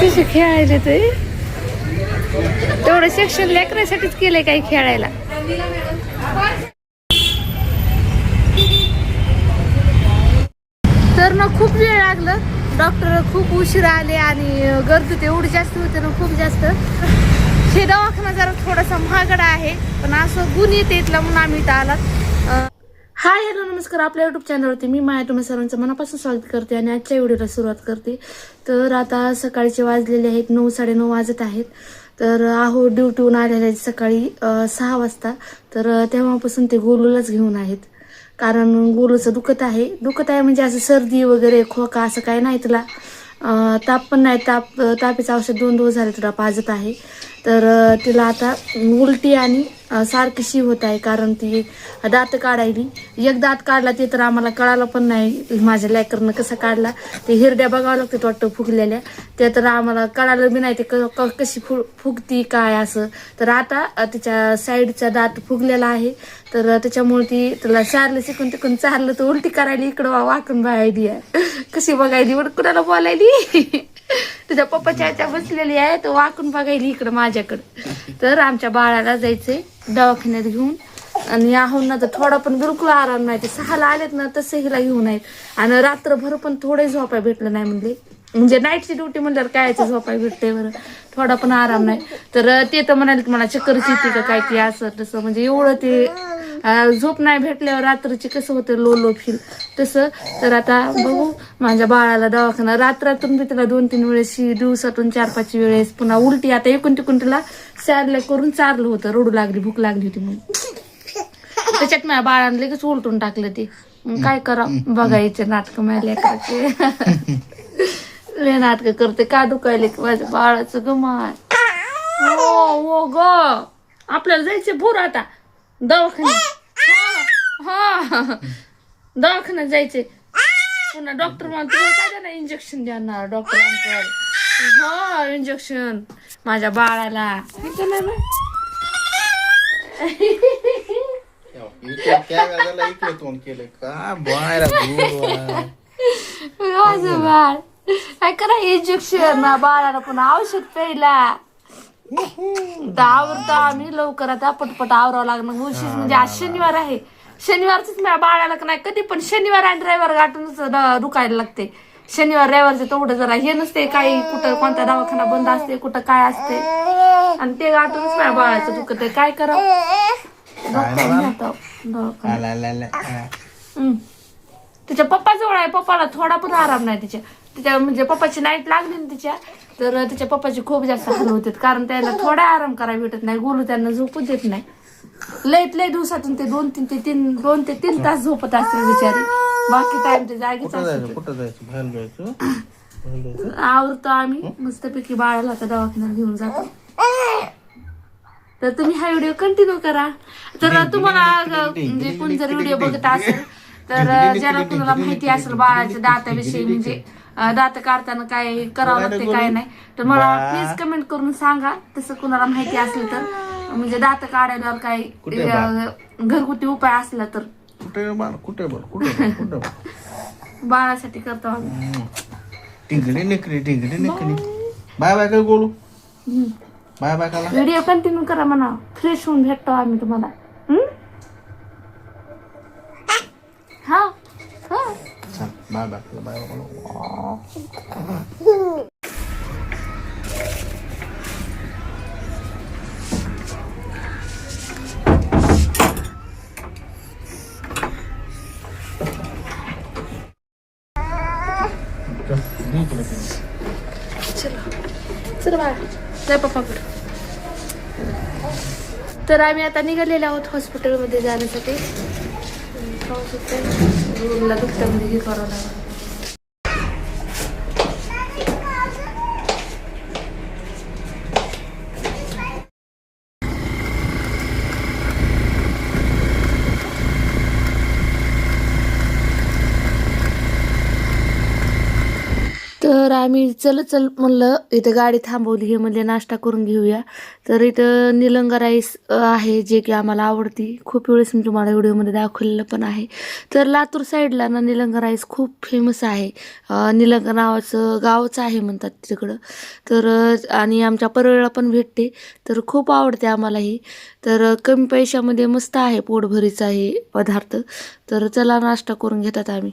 कसे खेळायला ते तेवढं शिक्षण लेकरासाठीच केलंय काही खेळायला. तर ना खूप वेळ लागलं, डॉक्टर खूप उशीर आले आणि गर्दी तेवढी जास्त होते ना, खूप जास्त. हे दवाखाना जरा थोडासा महागडा आहे, पण असं गुण येते इथला म्हणून आम्ही इथं आलात. हाय हॅलो नमस्कार, आपल्या युट्यूब चॅनलवरती मी माया तुम्ही सर्वांचं मनापासून स्वागत करते आणि आजच्या व्हिडिओला सुरुवात करते. तर आता सकाळचे वाजलेले आहेत 9 साडेनऊ वाजत आहेत. तर आहो ड्युटीहून आलेले आहेत सकाळी 6 वाजता. तर तेव्हापासून ते गोलूलाच घेऊन आहेत, कारण गोलूचं दुखत आहे म्हणजे असं सर्दी वगैरे खोका असं काय नाही तुला. ताप पण नाही, तापीचं औषध 2 दिवस झाले तुला पाजत आहे. तर तिला आता उलटी आणि सारखी शी होत आहे, कारण ती दात काढायली. एक दात काढला ते तर आम्हाला कळालं पण नाही माझ्या लेकरनं कसा काढला. ते हिरड्या बघावं लागतात वाटतं फुगलेल्या, ते तर आम्हाला कळालं बी नाही ते कशी फुगती काय असं. तर आता तिच्या साईडचा दात फुगलेला आहे, तर त्याच्यामुळे ती तुला चारलं शिकून तिकून चारलं तर उलटी करायला इकडं वाकून बघायली आहे. कशी बघायली बरं, कुणाला बोलायली. तुझ्या पप्पाच्या ह्याच्या बसलेली आहे तर वाकून बघायली इकडं माझ्याकडं. तर आमच्या बाळाला जायचंय दवाखान्यात घेऊन. आणि आहो ना तर थोडा पण बिलकुल आराम नाही. ते 6ला आलेत ना तसे हिला घेऊन आहेत, आणि रात्रभर पण थोडे झोपाय भेटलं नाही म्हणले. म्हणजे नाईटची ड्युटी म्हणल्यावर कायचं झोपाय भेटते बरं, थोडा पण आराम नाही. तर ते तर म्हणाले मला चक्करच येते का काय की असं तसं, म्हणजे एवढं ते झोप नाही भेटल्यावर रात्रीची कसं होतं लो लो फील तसं. तर आता बघू माझ्या बाळाला दवाखाना, रात्रातून मी तिला 2-3 वेळेस, दिवसातून 4-5 वेळेस, पुन्हा उलटी. आता एकूण तिकून तिला सॅरलॅक करून चारलं होतं, रडू लागली, भूक लागली होती म्हणून. त्याच्यात माझ्या बाळानं लगेच उलटून टाकलं ते. मग काय करा, बघायचे नाटक माझ्या लेकराचे. लय नाटक करते, का दुखायले माझ्या बाळाचं गमाय. हो ग, आपल्याला जायचं भोर आता दवाखान्यात. हा दवाखान्यात जायचे. पुन्हा डॉक्टर म्हणतो काय देणार, इंजेक्शन देणार डॉक्टर अंकल. हा इंजेक्शन माझ्या बाळाला. माझं बाळ काय करा, इंजेक्शन बाळाला पुन्हा औषध प्यायला. आवरतो आम्ही लवकर, आता पटपट आवरावं लागणार. उशीच म्हणजे आज शनिवार आहे, शनिवारच माझ्या बाळाला का नाही कधी पण शनिवार आणि रविवार गाठूनच दुखायला लागते. शनिवार रविवारचं तेवढं जरा हे नसते काही, कुठं कोणता दवाखाना बंद असते, कुठं काय असते, आणि ते गाठूनच माझ्या बाळाचं दुखत आहे. काय करावं, तिच्या पप्पा जवळ आहे. पप्पाला थोडा पण आराम नाही. तिच्या म्हणजे पप्पाची नाईट लागली ना तिच्या, तर तिच्या पप्पाची खूप जास्त हाल होते, कारण त्याला थोडा आराम करायला भेटत नाही. गोलू त्यांना झोपू देत नाही. लय दिवसातून ते 2 ते 3 तास झोपत असतील बिचारी, बाकी टाइम ते जागीच असते. आवरतो आम्ही मस्तपैकी, बाळाला आता दवाखान्यात घेऊन जातो. तर तुम्ही हा व्हिडिओ कंटिन्यू करा. तर तुम्हाला म्हणजे कोण जर व्हिडिओ बघत असेल, तर ज्याला कुणाला माहिती असेल बाळाच्या दाताविषयी, म्हणजे दात काढताना काय करावं लागते काय नाही, तर मला प्लीज कमेंट करून सांगा. तसं कुणाला माहिती असेल तर, म्हणजे दात काढायला काय घरगुती उपाय असला तर. बाळासाठी करतो आम्ही. बाय बाय काय बोलू, बाय बाय करा. व्हिडिओ कंटिन्यू करा म्हणा, फ्रेश होऊन भेटतो आम्ही तुम्हाला. हा बाय बाय बाय बाय. चल बाळा, जाय पप्पाकडे. तर आम्ही आता निघालेलो आहोत हॉस्पिटलमध्ये जाण्यासाठी. रूमला दुखण्यामध्ये हे करावं लागलं. तर आम्ही चल म्हणलं, इथं गाडी थांबवली, हे म्हणले नाश्ता करून घेऊया. तर इथं निलंगा राईस आहे, जे की आम्हाला आवडती. खूप वेळेस मी तुम्हाला व्हिडिओमध्ये दाखवलेलं पण आहे. तर लातूर साईडला ना निलंगा राईस खूप फेमस आहे. निलंगा नावाचं गावच आहे म्हणतात तिकडं. तर आणि आमच्या परळला पण भेटते. तर खूप आवडते आम्हाला ही. तर कमी पैशामध्ये मस्त आहे, पोटभरीचा आहे पदार्थ. तर चला नाश्ता करून घेतात आम्ही.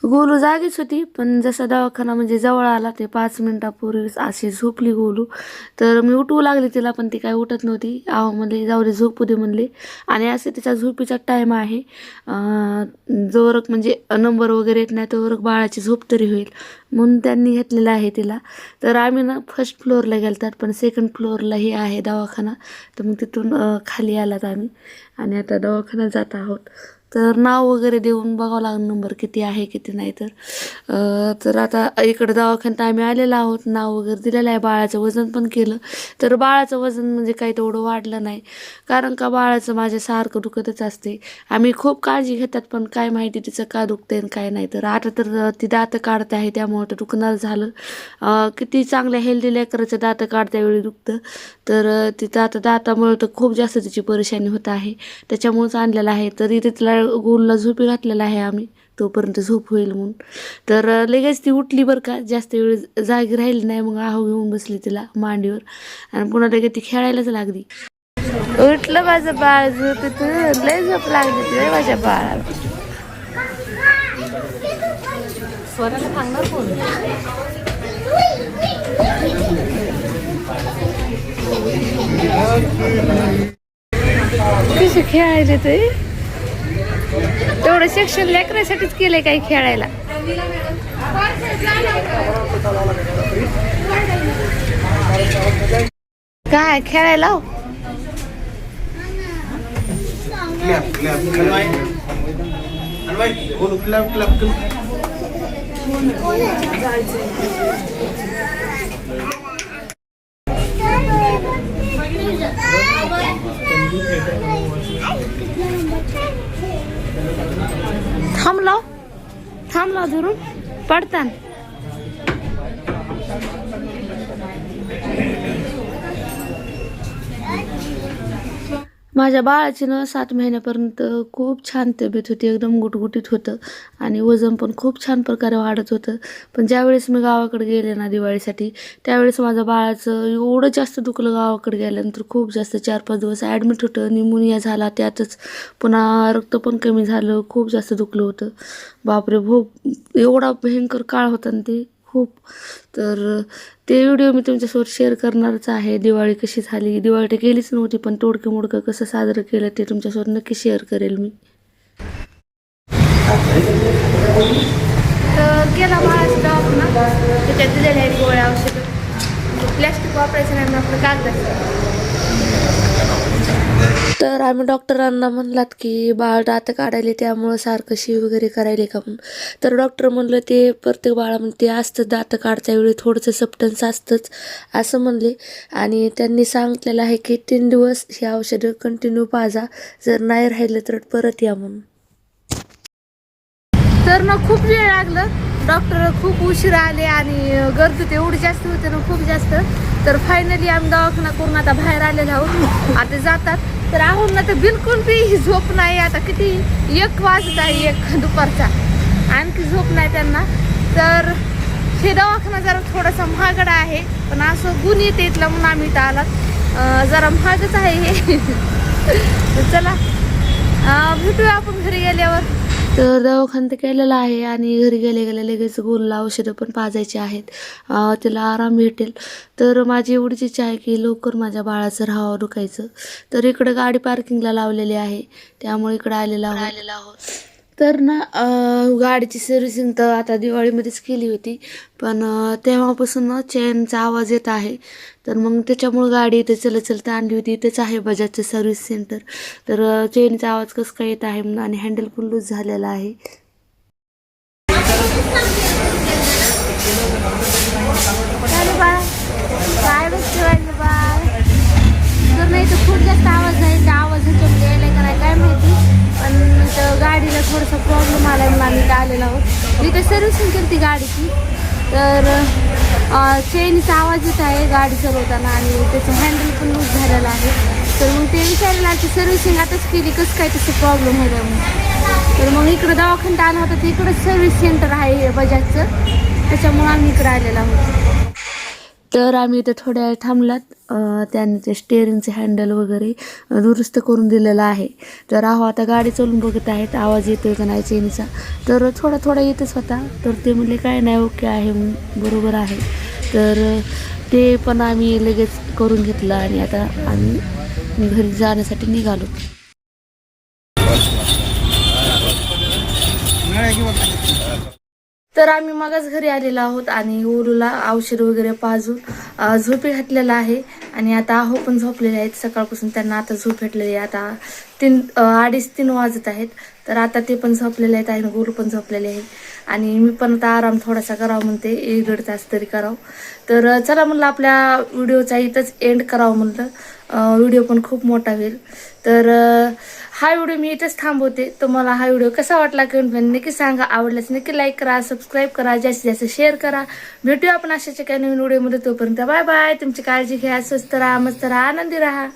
गोलू जागीच होती, पण जसा दवाखाना म्हणजे जवळ आला ते 5 मिनिटापूर्वीच अशी झोपली गोलू. तर मी उठवू लागले तिला, पण ती काय उठत नव्हती. म्हणले जाऊ दे, झोपू दे म्हणले. आणि असे तिचा झोपीचा टाईम आहे. जोवरक म्हणजे नंबर वगैरे येत नाही तोवरक बाळाची झोप तरी होईल म्हणून त्यांनी घेतलेलं आहे तिला. तर आम्ही ना फर्स्ट फ्लोअरला गेलतात, पण सेकंड फ्लोअरला हे आहे दवाखाना. तर मग तिथून खाली आलात आम्ही आणि आता दवाखान्यात जात आहोत. तर नाव वगैरे देऊन बघावं लागेल नंबर किती आहे किती नाही. तर आता इकडं दवाखान्यात आम्ही आलेलो आहोत. नाव वगैरे दिलेलं आहे. बाळाचं वजन पण केलं. तर बाळाचं वजन म्हणजे काही तेवढं वाढलं नाही, कारण का बाळाचं माझ्या सारखं दुखतच असते. आम्ही खूप काळजी घेतात, पण काय माहिती तिचं का दुखते आणि काय नाही. तर आता तर ती दातं काढते आहे, त्यामुळे तर दुखणार झालं. किती चांगल्या हेल्दी लेकराचं दातं काढत्यावेळी दुखतं. तर तिथं आता दातामुळे तर खूप जास्त तिची परेशानी होत आहे, त्याच्यामुळेच आणलेलं आहे. तर इथे तिला गोलला झोपी घातलेला आहे आम्ही, तोपर्यंत झोप होईल म्हणून. तर लगेच ती उठली बरं का, जास्त वेळ जागी राहिली नाही. मग आहो घेऊन बसली तिला मांडीवर आणि पुन्हा लगेच ती खेळायलाच लागली. उठलं माझं बाळ झोपेतून, लय झोप लागली तिला माझ्या बाळाला. स्वराला सांगणार कोण? कशी खेळायला ते तेवढं शिक्षण लेकरासाठीच केलंय, काही खेळायला. काय खेळायला हो? थांबलो धरून पडतान. माझ्या बाळाची ना 7 महिन्यापर्यंत खूप छान तब्येत होती, एकदम गुटगुटीत होतं आणि वजन पण खूप छान प्रकारे वाढत होतं. पण ज्यावेळेस मी गावाकडे गेले ना दिवाळीसाठी, त्यावेळेस माझ्या बाळाचं एवढं जास्त दुखलं. गावाकडे गेल्यानंतर खूप जास्त 4-5 दिवस ॲडमिट होतं. निमोनिया झाला, त्यातच पुन्हा रक्त पण कमी झालं, खूप जास्त दुखलं होतं. बापरे, एवढा भयंकर काळ होता ना ते खूप. तर ते व्हिडिओ मी तुमच्यासोबत शेअर करणारच आहे. दिवाळी कशी झाली, दिवाळी तर गेलीच नव्हती, पण तोडकं मोडकं कसं साजरं केलं ते तुमच्यासोबत नक्की शेअर करेल मी. तर गेला बाळाचा दवाखाना, त्याच्यात दिलेल्या आहेत गोळ्या औषधं. प्लॅस्टिक वापरायचं नाही, आपलं कागद. तर आम्ही डॉक्टरांना म्हणलात की बाळ दात काढायले, त्यामुळं सारखं शी वगैरे करायले का म्हणून. तर डॉक्टर म्हणलं ते प्रत्येक बाळामध्ये ते असतं, दात काढच्या वेळी थोडंसं सबटन्स असतंच असं म्हणले. आणि त्यांनी सांगितलेलं आहे की 3 दिवस हे औषधं कंटिन्यू पाजा, जर नाही राहिलं तर परत या म्हणून. तर ना खूप वेळ लागलं, डॉक्टर खूप उशीर आले आणि गर्दी तेवढी जास्त होते ना, खूप जास्त. तर फायनली आम्ही दवाखाना करून आता बाहेर आलेलो आहोत. आता जातात. तर आहोत ना, तर बिलकुल बी झोप नाही. आता किती 1 वाजत आहे, 1 दुपारचा, आणखी झोप नाही त्यांना. तर हे दवाखाना जरा थोडासा महागडा आहे, पण असं गुण येते इथला म्हणून आम्ही इथं आलात. जरा महागच आहे हे. चला भेटूया आपण घरी गेल्यावर. तर दवाखान्यात केलेला आहे आणि घरी गेले लगेच गोलला औषधं पण पाजायची आहेत, त्याला आराम भेटेल. तर माझी एवढीच इच्छा आहे की लवकर माझ्या बाळाचं राहावं दुखायचं. तर इकडं गाडी पार्किंगला लावलेली आहे, त्यामुळे इकडं आलेला आहोत. तर ना गाडीची सर्व्हिसिंग तर आता दिवाळीमध्येच केली होती, पण तेव्हापासून ना चेनचा आवाज येत आहे. तर मग त्याच्यामुळं गाडी इथे चलत आणली होती. इथेच आहे बजाजचं सर्व्हिस सेंटर. तर चेनचा आवाज कसं काय येत आहे म्हणून, आणि हँडल पण लूज झालेला आहे. काय बसते बाळ? खूप जास्त आवाज आहे, त्या आवाजाच्या यायला का नाही काय माहिती, पण इथं गाडीला थोडासा प्रॉब्लेम आला म्हणून आम्ही इथं आलेलो आहोत. इथं सर्व्हिसिंग केली ती गाडीची, तर चेनचा आवाज येत आहे गाडी चालवताना आणि त्याचं हँडल पण लूज झालेलं आहे. तर मग ते विचारायला की सर्व्हिसिंग आताच केली, कसं काय तसं प्रॉब्लेम होता म्हणून. तर मग इकडं दवाखान्यात आला होता, तर इकडं सर्व्हिस सेंटर आहे हे बजाजचं, त्याच्यामुळं आम्ही इकडं आलेलो आहोत. तर आम्ही इथं थोड्या वेळ थांबलात. त्यांनी ते स्टेअरिंगचे हँडल वगैरे दुरुस्त करून दिलेलं आहे. तर आता गाडी चालून बघत आहेत आवाज येतोय का नाही चेनचा. तर थोडा थोडा येतच होता. तर ते म्हणले काय नाही, ओके आहे, बरोबर आहे. तर ते पण आम्ही लगेच करून घेतलं आणि आता आम्ही घरी जाण्यासाठी निघालो. तर आम्ही मगच घरी आलेलो आहोत आणि ओरूला औषध वगैरे पाजून झोपी घातलेला आहे. आणि आता आहो पण झोपलेले आहेत, सकाळपासून त्यांना आता झोप भेटलेली आहे. आता 2:30 वाजत आहेत. तर आता ते पण झोपलेले आहेत आणि गोरू पण झोपलेले आहे. आणि मी पण आता आराम थोडासा करावा म्हणते, 1-1.5 तास तरी करावं. तर चला म्हणलं आपल्या व्हिडिओचा इथंच एंड करावं म्हणलं, व्हिडिओ पण खूप मोठा होईल. तर हा व्हिडिओ मी इथंच थांबवते. तुम्हाला हा व्हिडिओ कसा वाटला कमेंटमध्ये नक्की सांगा. आवडल्यास नक्की लाईक करा, सबस्क्राईब करा, जास्तीत जास्त शेअर करा. भेटूया आपण अशाच एका नवीन व्हिडिओमध्ये. तोपर्यंत बाय बाय. तुमची काळजी घ्या, स्वस्त राहा, मस्त राहा, आनंदी राहा.